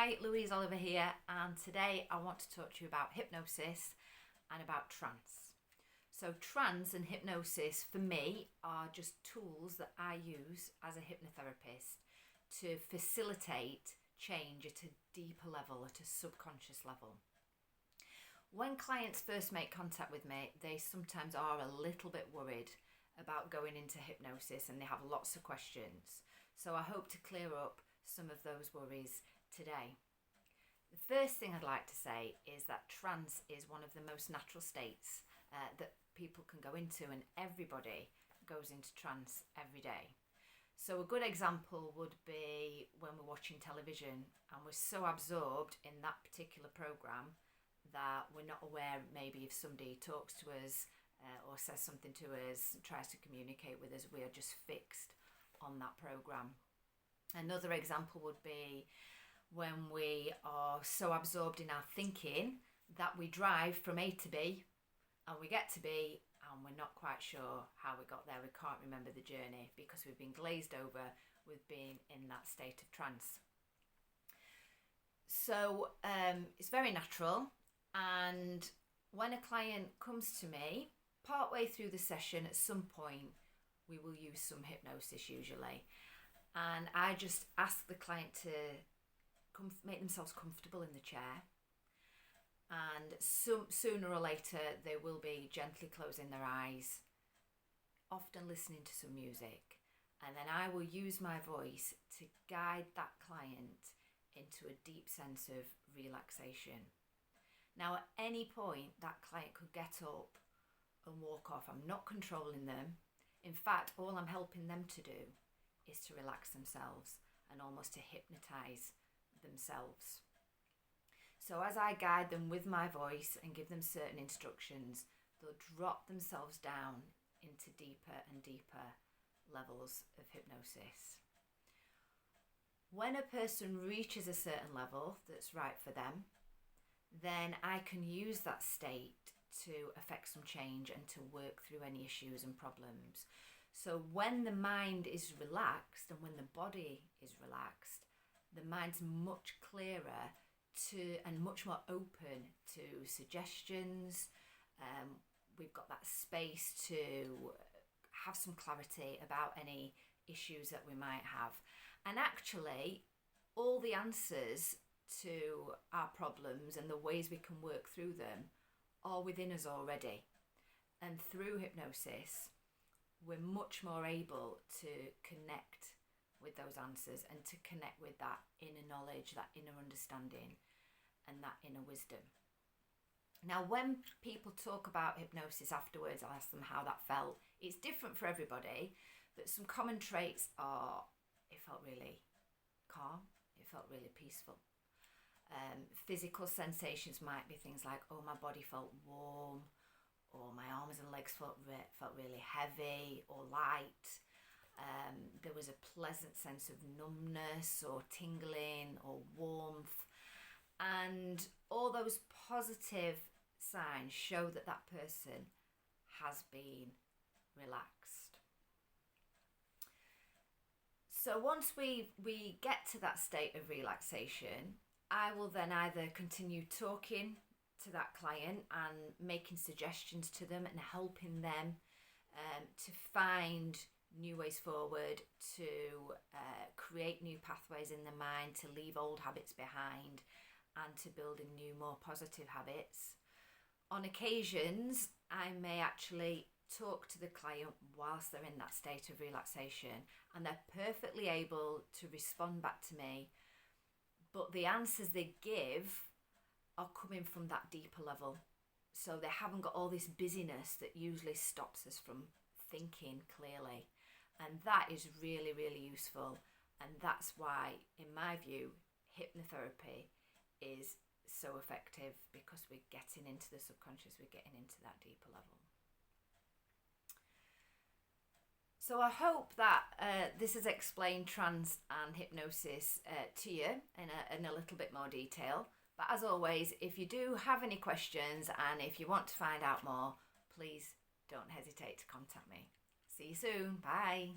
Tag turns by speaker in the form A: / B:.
A: Hi, Louise Oliver here, and today I want to talk to you about hypnosis and about trance. So, trance and hypnosis for me are just tools that I use as a hypnotherapist to facilitate change at a deeper level, at a subconscious level. When clients first make contact with me, they sometimes are a little bit worried about going into hypnosis and they have lots of questions. So, I hope to clear up some of those worries today. The first thing I'd like to say is that trance is one of the most natural states that people can go into, and everybody goes into trance every day. So a good example would be when we're watching television and we're so absorbed in that particular program that we're not aware maybe if somebody talks to us or says something to us, tries to communicate with us, we are just fixed on that program. Another example would be when we are so absorbed in our thinking that we drive from A to B and we get to B and we're not quite sure how we got there. We can't remember the journey because we've been glazed over with being in that state of trance. So it's very natural, and when a client comes to me, partway through the session at some point we will use some hypnosis usually. And I just ask the client to make themselves comfortable in the chair. And sooner or later, they will be gently closing their eyes, often listening to some music. And then I will use my voice to guide that client into a deep sense of relaxation. Now, at any point, that client could get up and walk off. I'm not controlling them. In fact, all I'm helping them to do is to relax themselves and almost to hypnotize themselves. So as I guide them with my voice and give them certain instructions, they'll drop themselves down into deeper and deeper levels of hypnosis. When a person reaches a certain level that's right for them, then I can use that state to affect some change and to work through any issues and problems. So when the mind is relaxed and when the body is relaxed, the mind's much clearer and much more open to suggestions. We've got that space to have some clarity about any issues that we might have. And actually, all the answers to our problems and the ways we can work through them are within us already. And through hypnosis, we're much more able to connect with those answers and to connect with that inner knowledge, that inner understanding, and that inner wisdom. Now, when people talk about hypnosis afterwards, I ask them how that felt. It's different for everybody, but some common traits are it felt really calm, it felt really peaceful. Physical sensations might be things like, oh, my body felt warm, or my arms and legs felt really heavy or light. There was a pleasant sense of numbness or tingling or warmth. And all those positive signs show that that person has been relaxed. So once we get to that state of relaxation, I will then either continue talking to that client and making suggestions to them and helping them to find new ways forward, to create new pathways in the mind, to leave old habits behind and to build in new, more positive habits. On occasions, I may actually talk to the client whilst they're in that state of relaxation and they're perfectly able to respond back to me, but the answers they give are coming from that deeper level. So they haven't got all this busyness that usually stops us from thinking clearly. And that is really, really useful. And that's why, in my view, hypnotherapy is so effective, because we're getting into the subconscious, we're getting into that deeper level. So I hope that this has explained trance and hypnosis to you in a little bit more detail. But as always, if you do have any questions and if you want to find out more, please don't hesitate to contact me. See you soon. Bye.